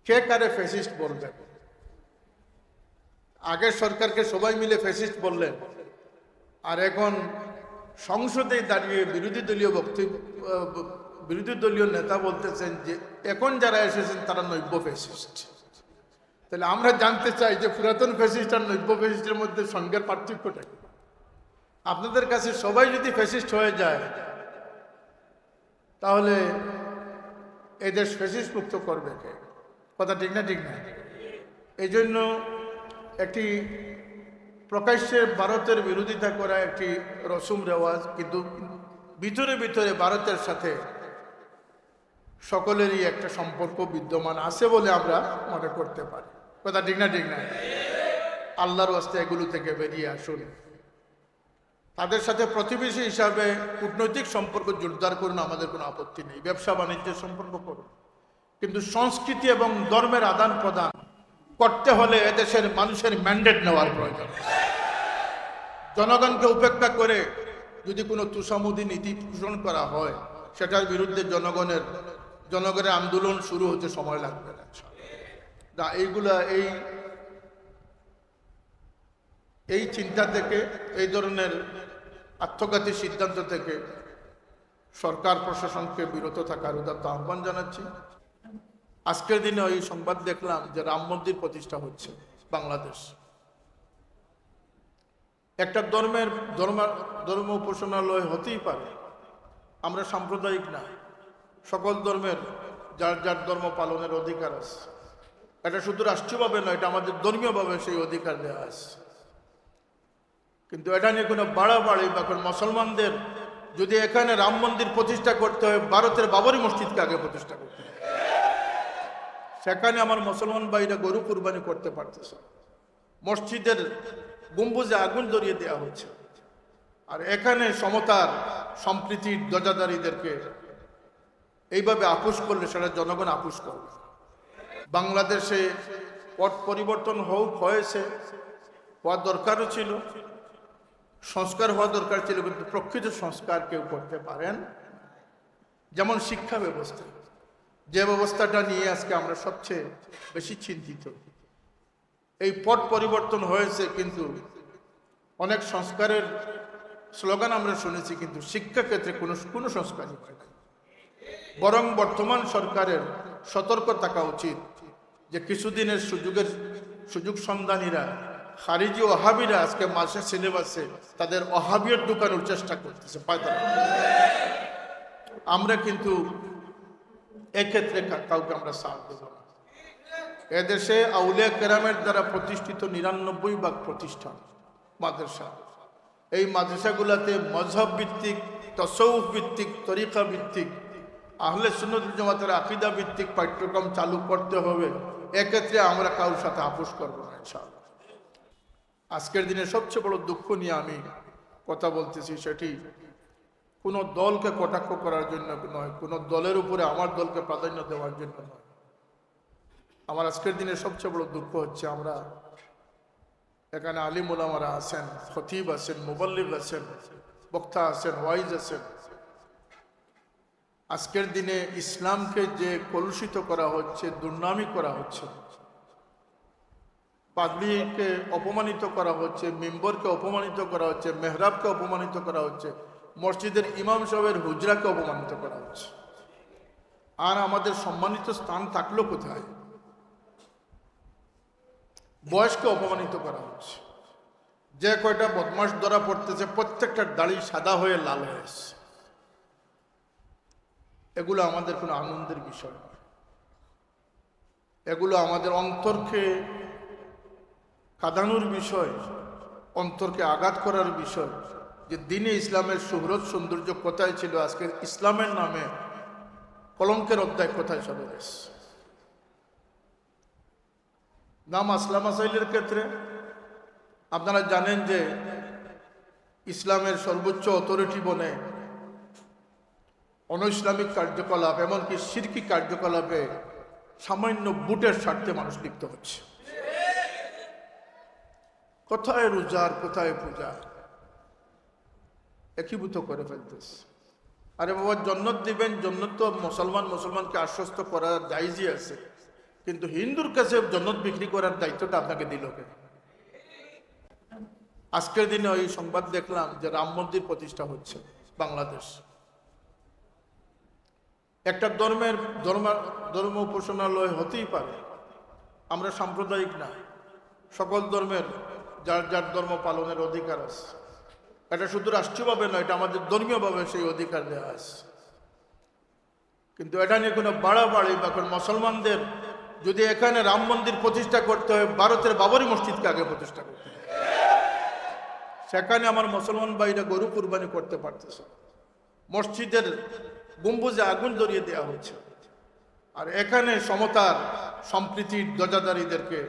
কে কারে ফ্যাসিস্ট বলবেন? আগের সরকারকে সবাই মিলে ফ্যাসিস্ট বললেন, আর এখন সংসদে দাঁড়িয়ে বিরোধী দলীয় নেতা বলতেছেন যে এখন যারা এসেছেন তারা নৈব্য ফ্যাসিস্ট। তাহলে আমরা জানতে চাই যে পুরাতন ফ্যাসিস্ট আর নৈব্য ফ্যাসিস্টের মধ্যে সঙ্গের পার্থক্যটা কি? আপনাদের কাছে সবাই যদি ফ্যাসিস্ট হয়ে যায় তাহলে এই দেশ ফ্যাসিস্ট মুক্ত করবে কে? কথা ঠিক না? ঠিক না? এই জন্য একটি প্রকাশ্যে ভারতের বিরোধিতা করা একটি রসুম রেওয়াজ, কিন্তু ভিতরে ভিতরে ভারতের সাথে সকলেরই একটা সম্পর্ক বিদ্যমান আছে বলে আমরা মনে করতে পারি। কথা ঠিক না? ঠিক না? আল্লাহর ওয়াস্তে এগুলো থেকে বেরিয়ে আসুন। তাদের সাথে প্রতিবেশী হিসাবে কূটনৈতিক সম্পর্ক জোরদার করুন, আমাদের কোনো আপত্তি নেই। ব্যবসা বাণিজ্যের সম্পর্ক করুন, কিন্তু সংস্কৃতি এবং ধর্মের আদান প্রদান করতে হলে এদেশের মানুষের ম্যান্ডেট নেওয়ার প্রয়োজন। জনগণকে উপেক্ষা করে যদি কোনো তুষামুদি নীতি পোষণ করা হয়, সেটার বিরুদ্ধে জনগণের আন্দোলন শুরু হতে সময় লাগবে না। এইগুলা এই চিন্তা থেকে, এই ধরনের আত্মঘাতী সিদ্ধান্ত থেকে সরকার প্রশাসনকে বিরত থাকার উদাত্ত আহ্বান জানাচ্ছি। আজকের দিনে ওই সংবাদ দেখলাম যে রাম মন্দির প্রতিষ্ঠা হচ্ছে বাংলাদেশ। একটা ধর্ম উপাসনালয় হতেই পারে, আমরা সাম্প্রদায়িক না, সকল ধর্মের যার যার ধর্ম পালনের অধিকার আছে। এটা শুধু রাষ্ট্রীয়ভাবে নয়, এটা আমাদের ধর্মীয়ভাবে সেই অধিকার দেওয়া আছে। কিন্তু এটা নিয়ে কোনো বাড়াবাড়ি বা কোনো মুসলমানদের যদি এখানে রাম মন্দির প্রতিষ্ঠা করতে হয়, ভারতের বাবরি মসজিদকে আগে প্রতিষ্ঠা করতে হয়। সেখানে আমার মুসলমান ভাইরা গরু কুরবানি করতে পারতেছে, মসজিদের গম্বুজে আগুন ধরিয়ে দেওয়া হচ্ছে, আর এখানে সমতার সম্প্রীতির ধ্বজাধারীদেরকে এইভাবে আপোষ করলে সেটা জনগণ আপোষ করবে। বাংলাদেশে পট পরিবর্তন হয়েছে, হওয়া দরকারও ছিল, সংস্কার হওয়া দরকার ছিল, কিন্তু প্রকৃত সংস্কার কেউ করতে পারেন। যেমন শিক্ষা ব্যবস্থা, যে ব্যবস্থাটা নিয়ে আজকে আমরা সবচেয়ে বেশি চিন্তিত। এই পট পরিবর্তন হয়েছে, কিন্তু অনেক সংস্কারের স্লোগান আমরা শুনেছি, কিন্তু শিক্ষাক্ষেত্রে কোনো সংস্কারই হয় না। বরং বর্তমান সরকারের সতর্ক থাকা উচিত যে কিছুদিনের সুযোগ সন্ধানীরা, খারিজি ওহাবিরা আজকে মাসের সিলেবাসে তাদের ওহাবিয়ত ঢুকানোর চেষ্টা করতেছে। আমরা কিন্তু এক্ষেত্রে কাউকে আমরা সাথ দেব না। এদেশে আউলিয়া কেরামের দ্বারা প্রতিষ্ঠিত ৯৯ প্রতিষ্ঠান মাদ্রাসা, এই মাদ্রাসাগুলোতে মযহব ভিত্তিক, তাসাউফ ভিত্তিক, তরিকা ভিত্তিক, আহলে সুন্নাত ওয়াল জামাতের আকীদা ভিত্তিক পাঠ্যক্রম চালু করতে হবে। এক্ষেত্রে আমরা কারোর সাথে আপোষ করব না ইনশাআল্লাহ। আজকের দিনে সবচেয়ে বড় দুঃখ নিয়ে আমি কথা বলতেছি, সেটি কোনো দলকে কটাক্ষ করার জন্য নয়, কোনো দলের উপরে আমার দলকে প্রাধান্য দেওয়ার জন্য নয়। আমার আজকের দিনে সবচেয়ে বড় দুঃখ হচ্ছে, আমরা এখানে আলিম ওলামারা আছেন, খতিব আছেন, মুবাল্লিগ আছেন, বক্তা আছেন, ওয়াইজ আছেন। আজকের দিনে ইসলামকে যে কলুষিত করা হচ্ছে, দুর্নামি করা হচ্ছে, পাগড়িকে অপমানিত করা হচ্ছে, মিম্বরকে অপমানিত করা হচ্ছে, মেহরাবকে অপমানিত করা হচ্ছে, মসজিদের ইমাম সাহেবের হুজরাকে অপমানিত করা হচ্ছে। আর আমাদের সম্মানিত স্থান থাকলো কোথায়? বয়সকে অপমানিত করা হচ্ছে। যে কয়টা বদমাস ধরা পড়তেছে, প্রত্যেকটা দাড়ি সাদা হয়ে লাল হয়েছে। এগুলো আমাদের কোনো আনন্দের বিষয় নয়, এগুলো আমাদের অন্তরকে কাঁদানোর বিষয়, অন্তরকে আঘাত করার বিষয়। যে দিনে ইসলামের সুহরত সৌন্দর্য কোথায় ছিল, আজকে ইসলামের নামে কলঙ্কের অধ্যায় কোথায় চলে গেছে। নাম আসলাম আসাইলের ক্ষেত্রে আপনারা জানেন যে ইসলামের সর্বোচ্চ অথরিটি বনে অনৈসলামিক কার্যকলাপ, এমনকি শিরকি কার্যকলাপে সামান্য বুটের স্বার্থে মানুষ লিপ্ত হচ্ছে। কোথায় রোজার, কোথায় পূজা, একীভূত করে ফেলতেছে। আরে বাবা, জন্নত দিবেন, জন্নত তো মুসলমানকে আশ্বস্ত করা জায়েজই আছে, কিন্তু হিন্দুর কাছে জন্নত বিক্রি করার দায়িত্বটা আপনাকে দিল কে? আজকের দিনে ওই সংবাদ দেখলাম যে রাম মন্দির প্রতিষ্ঠা হচ্ছে বাংলাদেশ। একটা ধর্ম উপাসনালয় হতেই পারে, আমরা সাম্প্রদায়িক না, সকল ধর্মের যার যার ধর্ম পালনের অধিকার আছে। এটা শুধু রাষ্ট্রীয়ভাবে নয়, এটা আমাদের ধর্মীয়ভাবে সেই অধিকার দেওয়া আছে। কিন্তু এটা নিয়ে কোনো বাড়াবাড়ি বা কোনো মুসলমানদের যদি এখানে রাম মন্দির প্রতিষ্ঠা করতে হয়, ভারতের বাবরি মসজিদকে আগে প্রতিষ্ঠা করতে হয়। সেখানে আমার মুসলমান ভাইরা গরু কুরবানি করতে পারতেছে, মসজিদের গম্বুজে আগুন ধরিয়ে দেওয়া হচ্ছে, আর এখানে সমতার সম্প্রীতির ধ্বজাধারীদেরকে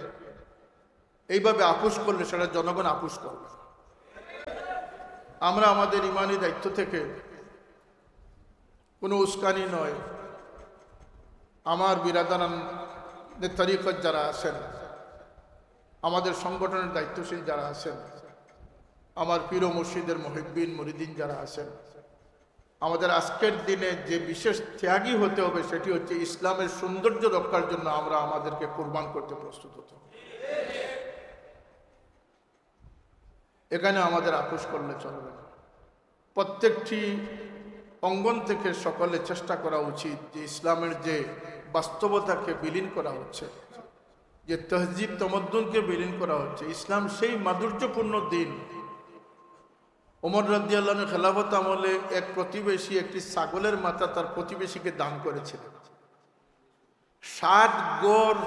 এইভাবে আপোষ করলে সেটা জনগণ আপোষ করবে। আমরা আমাদের ইমানি দায়িত্ব থেকে কোনো উস্কানি নয়, আমার বিরাদারান তরিকত যারা আছেন, আমাদের সংগঠনের দায়িত্বশীল যারা আছেন, আমার পীর ও মুর্শিদের মুহিব্বিন মুরিদিন যারা আছেন, আমাদের আজকের দিনে যে বিশেষ ত্যাগী হতে হবে সেটি হচ্ছে ইসলামের সৌন্দর্য রক্ষার জন্য আমরা আমাদেরকে কোরবান করতে প্রস্তুত হতে হবে। এখানে আমাদের আপোষ করলে চলবে না। প্রত্যেকটি অঙ্গন থেকে সকলে চেষ্টা করা উচিত যে ইসলামের যে বাস্তবতাকে বিলীন করা হচ্ছে, যে তহজিব তমদ্দুনকে বিলীন করা হচ্ছে। ইসলাম সেই মাধুর্যপূর্ণ দিন। ওমর রাদিয়াল্লাহু আনহু খেলাফত আমলে এক প্রতিবেশী একটি ছাগলের মাথা তার প্রতিবেশীকে দান করেছিলেন। 7 গড়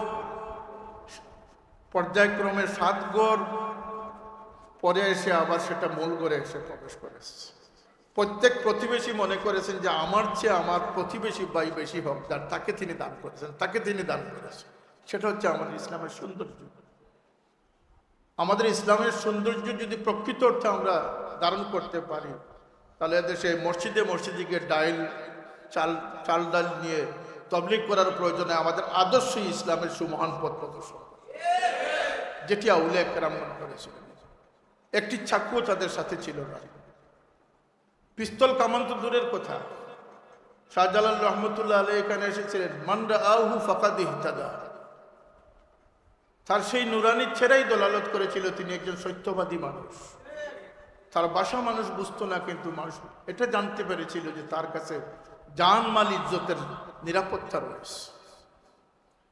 পর্যায়ক্রমে 7 গড় পরে এসে আবার সেটা মূল গড়ে এসে প্রবেশ করেছে। প্রত্যেক প্রতিবেশী মনে করেছেন যে আমার চেয়ে আমার প্রতিবেশী ভাই বেশি হকদার, তাকে তিনি দান করেছেন, তাকে তিনি দান করেছেন। সেটা হচ্ছে আমাদের ইসলামের সৌন্দর্য। আমাদের ইসলামের সৌন্দর্য যদি প্রকৃত অর্থে আমরা ধারণ করতে পারি, তাহলে দেশে মসজিদে মসজিদে গিয়ে চাল ডাল নিয়ে তবলিগ করার প্রয়োজনে আমাদের আদর্শই ইসলামের সুমহান পথ প্রদর্শন, যেটি আউলিয়া কেরামগণ করেছিলেন। একটি চাকুও তাদের সাথে ছিল না, পিস্তল কামান তো দূরের কথা। শাহজালাল রহমতুল্লাহ আলাইহি এখানে এসেছিলেন, মান রাআহু ফাকাদ ইহতাদা। তার সেই নুরানি ছেড়াই দলালত করেছিল, তিনি একজন সত্যবাদী মানুষ। তার ভাষা মানুষ বুঝতো না, কিন্তু মানুষ এটা জানতে পেরেছিল যে তার কাছে জান মাল ইজ্জতের নিরাপত্তা রয়েছে।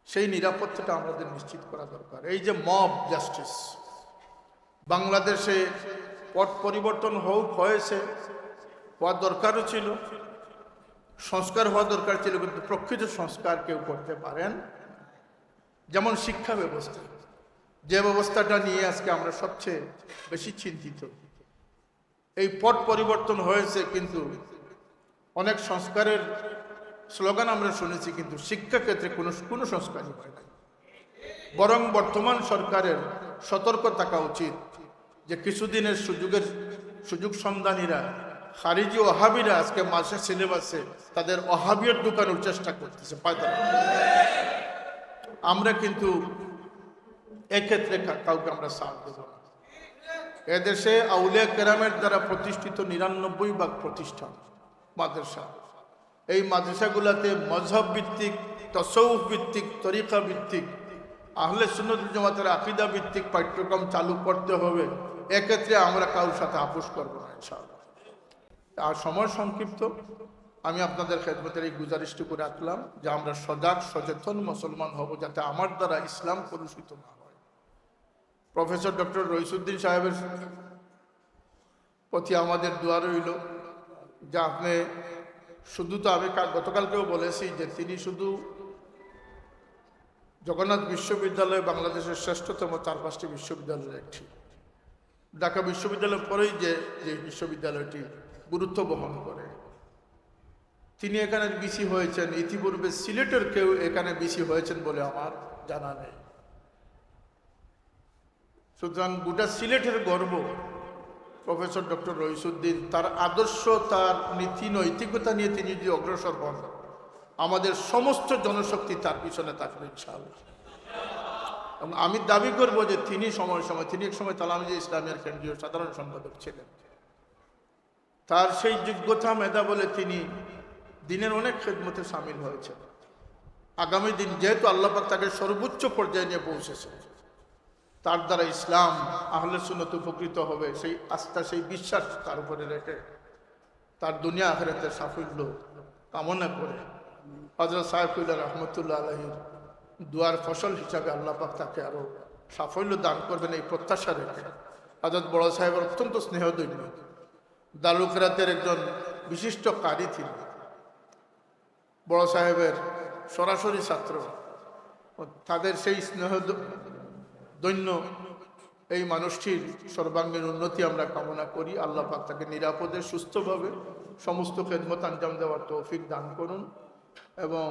সেই নিরাপত্তাটা আমাদের নিশ্চিত করা দরকার। এই যে মব জাস্টিস, বাংলাদেশে পট পরিবর্তন হয়েছে, হওয়ার দরকারও ছিল, সংস্কার হওয়া দরকার ছিল, কিন্তু প্রকৃত সংস্কার কেউ করতে পারেন। যেমন শিক্ষা ব্যবস্থা, যে ব্যবস্থাটা নিয়ে আজকে আমরা সবচেয়ে বেশি চিন্তিত। এই পট পরিবর্তন হয়েছে, কিন্তু অনেক সংস্কারের স্লোগান আমরা শুনেছি, কিন্তু শিক্ষা ক্ষেত্রে কোনো সংস্কারই হয় না। বরং বর্তমান সরকারের সতর্ক থাকা উচিত যে কিছুদিনের সুযোগ সন্ধানীরা, খারিজি ওহাবিরা আজকে মাসের সিলেবাসে তাদের ওহাবিয়ত ঢুকানোর চেষ্টা করতেছে। আমরা কিন্তু এক্ষেত্রে কাউকে আমরা সাথ দেব না। এদেশে আউলিয়া কেরামের দ্বারা প্রতিষ্ঠিত 99 প্রতিষ্ঠান মাদ্রাসা, এই মাদ্রাসাগুলোতে মযহব ভিত্তিক, তাসাউফ ভিত্তিক, তরিকা ভিত্তিক, আহলে সুন্নাত ওয়াল জামাতের আকীদা ভিত্তিক পাঠ্যক্রম চালু করতে হবে। এক্ষেত্রে আমরা কারোর সাথে আপোষ করব না ইনশাআল্লাহ। আর সময় সংক্ষিপ্ত, আমি আপনাদের খেদমতের এই গুজারিশটুকু রাখলাম যে আমরা সজাগ সচেতন মুসলমান হব, যাতে আমার দ্বারা ইসলাম কলুষিত না হয়। প্রফেসর ডক্টর রইসুদ্দিন সাহেবের প্রতি আমাদের দোয়া রইল যে আপনি শুধু, তো আমি গতকালকেও বলেছি যে তিনি শুধু জগন্নাথ বিশ্ববিদ্যালয় বাংলাদেশের শ্রেষ্ঠতম 4-5টি বিশ্ববিদ্যালয়ের একটি, ঢাকা বিশ্ববিদ্যালয়ের পরেই যে বিশ্ববিদ্যালয়টি গুরুত্ব বহন করে। তিনি এখানে বিসি হয়েছেন, ইতিপূর্বে সিলেটের কেউ এখানে বিসি হয়েছেন বলে আমার জানা নেই। সুতরাং গোটা সিলেটের গর্ব প্রফেসর ডক্টর রইসুদ্দিন। তার আদর্শ, তার নীতি নৈতিকতা নিয়ে তিনি যদি অগ্রসর হন, আমাদের সমস্ত জনশক্তি তার পিছনে থাকবে ইনশাআল্লাহ। এবং আমি দাবি করব যে তিনি তিনি এক সময় তালামিজে ইসলামিয়ার কেন্দ্রীয় সাধারণ সম্পাদক ছিলেন। তার সেই যোগ্যতা, মেধা বলে তিনি দিনের অনেক খেদমতে সামিল হয়েছেন। আগামী দিন যেহেতু আল্লাহ পাক তাকে সর্বোচ্চ পর্যায়ে নিয়ে পৌঁছেছে, তার দ্বারা ইসলাম আহলে সুন্নাত উপকৃত হবে, সেই আস্থা সেই বিশ্বাস তার উপরে রেখে তার দুনিয়া আখিরাতের সাফল্য কামনা করে হযরত সাইফুল্লাহ রহমতুল্লাহ আলাইহির দুয়ার ফসল হিসাবে আল্লাহ পাক তাকে আরো সাফল্য দান করবেন এই প্রত্যাশা রেখে হযরত বড় সাহেবের অত্যন্ত স্নেহধন্য দারুল কিরাতের একজন বিশিষ্ট কারি ছিলেন, বড় সাহেবের সরাসরি ছাত্র। তাদের সেই স্নেহ দৈন্য এই মানুষটির সর্বাঙ্গীন উন্নতি আমরা কামনা করি। আল্লাহ পাক তাকে নিরাপদে সুস্থভাবে সমস্ত খেদমত আঞ্জাম দেওয়ার তৌফিক দান করুন এবং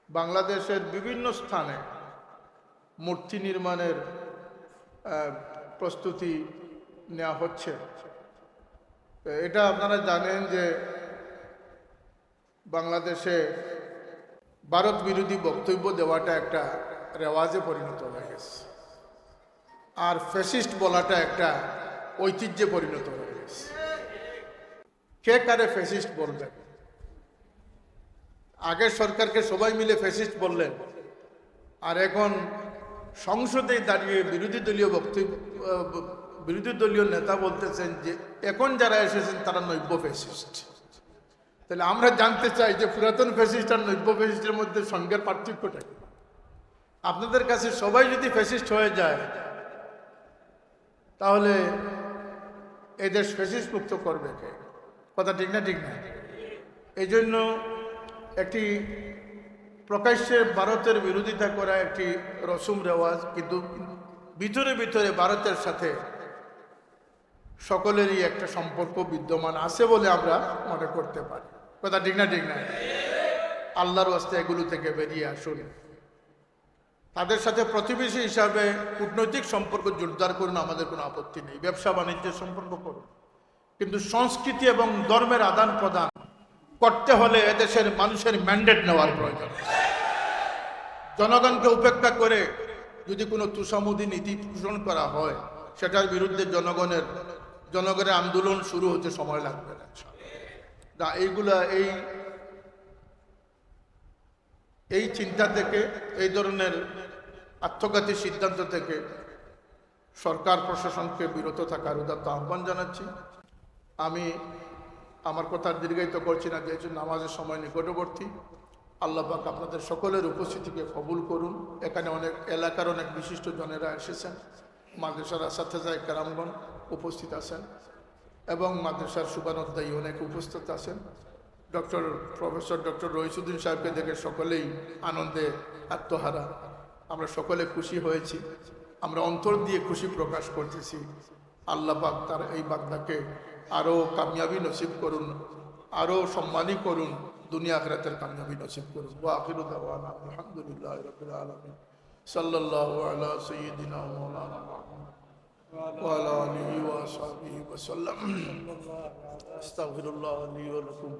বাংলাদেশের বিভিন্ন স্থানে মূর্তি নির্মাণের প্রস্তুতি নেওয়া হচ্ছে। এটা আপনারা জানেন যে বাংলাদেশে ভারত বিরোধী বক্তব্য দেওয়াটা একটা রেওয়াজে পরিণত হয়ে গেছে, আর ফ্যাসিস্ট বলাটা একটা ঐতিহ্যে পরিণত হয়ে গেছে। কে কারে ফ্যাসিস্ট বলবেন? আগের সরকারকে সবাই মিলে ফ্যাসিস্ট বললেন, আর এখন সংসদে দাঁড়িয়ে বিরোধী দলীয় নেতা বলতেছেন যে এখন যারা এসেছেন তারা নৈব্য ফ্যাসিস্ট। তাহলে আমরা জানতে চাই যে পুরাতন ফ্যাসিস্ট আর নৈব্য ফ্যাসিস্টের মধ্যে সংজ্ঞার পার্থক্যটা কি? আপনাদের কাছে সবাই যদি ফ্যাসিস্ট হয়ে যায় তাহলে এই দেশ ফ্যাসিস্ট মুক্ত করবে কে? কথা ঠিক না? ঠিক না? এই জন্য একটি প্রকাশ্যে ভারতের বিরোধিতা করা একটি রসুম রেওয়াজ, কিন্তু ভিতরে ভিতরে ভারতের সাথে সকলেরই একটা সম্পর্ক বিদ্যমান আছে বলে আমরা মনে করতে পারি। কথা ঠিক না? ঠিক না? আল্লাহর ওয়াস্তে এগুলো থেকে বেরিয়ে আসুন। তাদের সাথে প্রতিবেশী হিসাবে কূটনৈতিক সম্পর্ক জোরদার করুন, আমাদের কোনো আপত্তি নেই। ব্যবসা বাণিজ্যের সম্পর্ক করুন, কিন্তু সংস্কৃতি এবং ধর্মের আদান প্রদান করতে হলে এদেশের মানুষের ম্যান্ডেট নেওয়ার প্রয়োজন। জনগণকে উপেক্ষা করে যদি কোনো তুষামুদি নীতি পোষণ করা হয়, সেটার বিরুদ্ধে জনগণের আন্দোলন শুরু হতে সময় লাগবে না। এইগুলা এই চিন্তা থেকে, এই ধরনের আত্মঘাতী সিদ্ধান্ত থেকে সরকার প্রশাসনকে বিরত থাকার উদাত্ত আহ্বান জানাচ্ছি। আমি আমার কথা দীর্ঘায়িত করছি না, যেহেতু নামাজের সময় নিকটবর্তী। আল্লাহ পাক আপনাদের সকলের উপস্থিতিকে কবুল করুন। এখানে অনেক এলাকার অনেক বিশিষ্ট জনেরা এসেছেন, মাদ্রাসার আসাতেজায়ে কেরামগণ উপস্থিত আছেন এবং মাদ্রাসার শুভানুধ্যায়ী অনেক উপস্থিত আছেন। প্রফেসর ডক্টর রইসুদ্দিন সাহেবকে দেখে সকলেই আনন্দে আত্মহারা। আমরা সকলে খুশি হয়েছি, আমরা অন্তর দিয়ে খুশি প্রকাশ করতেছি। আল্লাহ পাক তার এই বান্দাকে আরও কামিয়াবি নসিব করুন, আরও সম্মানী করুন, দুনিয়া আখিরাতের কামিয়াবি নসিব করুন। ওয়া আখিরু দাওয়ানা আলহামদুলিল্লাহি রাব্বিল আলামিন। সাল্লাল্লাহু আলা সাইয়্যিদিনা মাওলানা মুহাম্মদ ওয়া আলা আলিহি ওয়া সাহবিহি ওয়া সাল্লাম। আস্তাগফিরুল্লাহ লি ওয়া লাকুম।